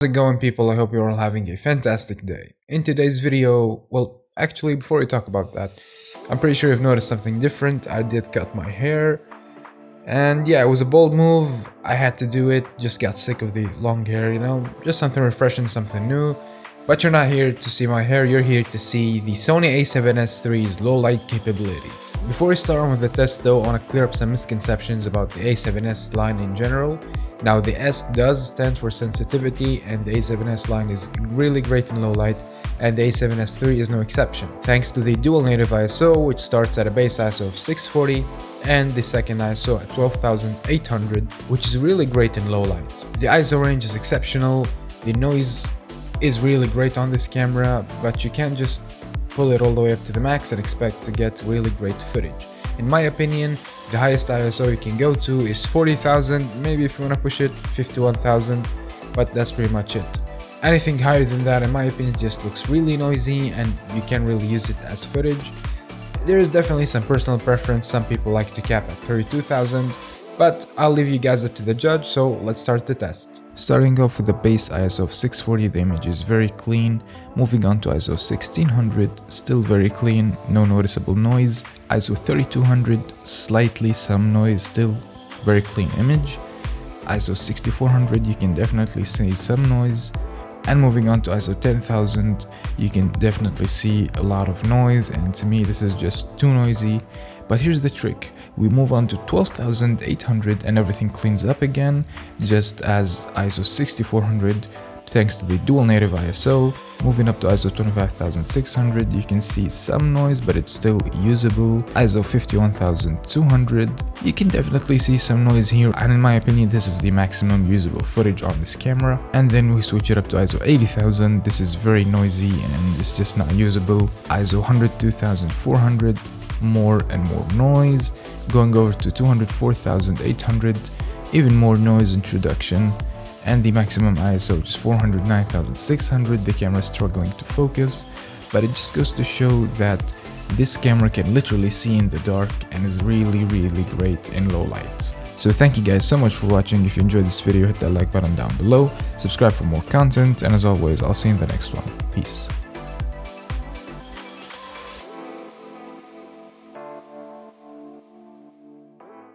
How's it going, people? I hope you're all having a fantastic day. In today's video, well, actually, before we talk about that, I'm pretty sure you've noticed something different. I did cut my hair, and yeah, it was a bold move. I had to do it, just got sick of the long hair, just something refreshing, something new. But you're not here to see my hair, you're here to see the Sony A7S III's low light capabilities. Before we start on with the test though, I want to clear up some misconceptions about the A7S line in general. Now, the S does stand for sensitivity, and the A7S line is really great in low light, and the A7S III is no exception, thanks to the dual native ISO, which starts at a base ISO of 640 and the second ISO at 12,800, which is really great in low light. The ISO range is exceptional, the noise is really great on this camera, but you can't just pull it all the way up to the max and expect to get really great footage. In my opinion, the highest ISO you can go to is 40,000, maybe if you want to push it, 51,000, but that's pretty much it. Anything higher than that, in my opinion, just looks really noisy and you can't really use it as footage. There is definitely some personal preference, some people like to cap at 32,000, but I'll leave you guys up to the judge, so let's start the test. Starting off with the base ISO of 640, the image is very clean. Moving on to ISO 1600, still very clean, no noticeable noise. ISO 3200, slightly some noise, still very clean image. ISO 6400, you can definitely see some noise. And moving on to ISO 10,000, you can definitely see a lot of noise, and to me this is just too noisy. But here's the trick, we move on to 12,800 and everything cleans up again, just as ISO 6400, thanks to the dual native ISO. Moving up to ISO 25,600, you can see some noise, but it's still usable. ISO 51,200, you can definitely see some noise here, and in my opinion this is the maximum usable footage on this camera. And then we switch it up to ISO 80,000, this is very noisy and it's just not usable. ISO 102,400, more and more noise. Going over to 204,800, even more noise introduction. And the maximum ISO, which is 409,600, the camera is struggling to focus, but it just goes to show that this camera can literally see in the dark and is really great in low light. So thank you guys so much for watching. If you enjoyed this video, hit that like button down below, subscribe for more content, and as always, I'll see you in the next one. Peace.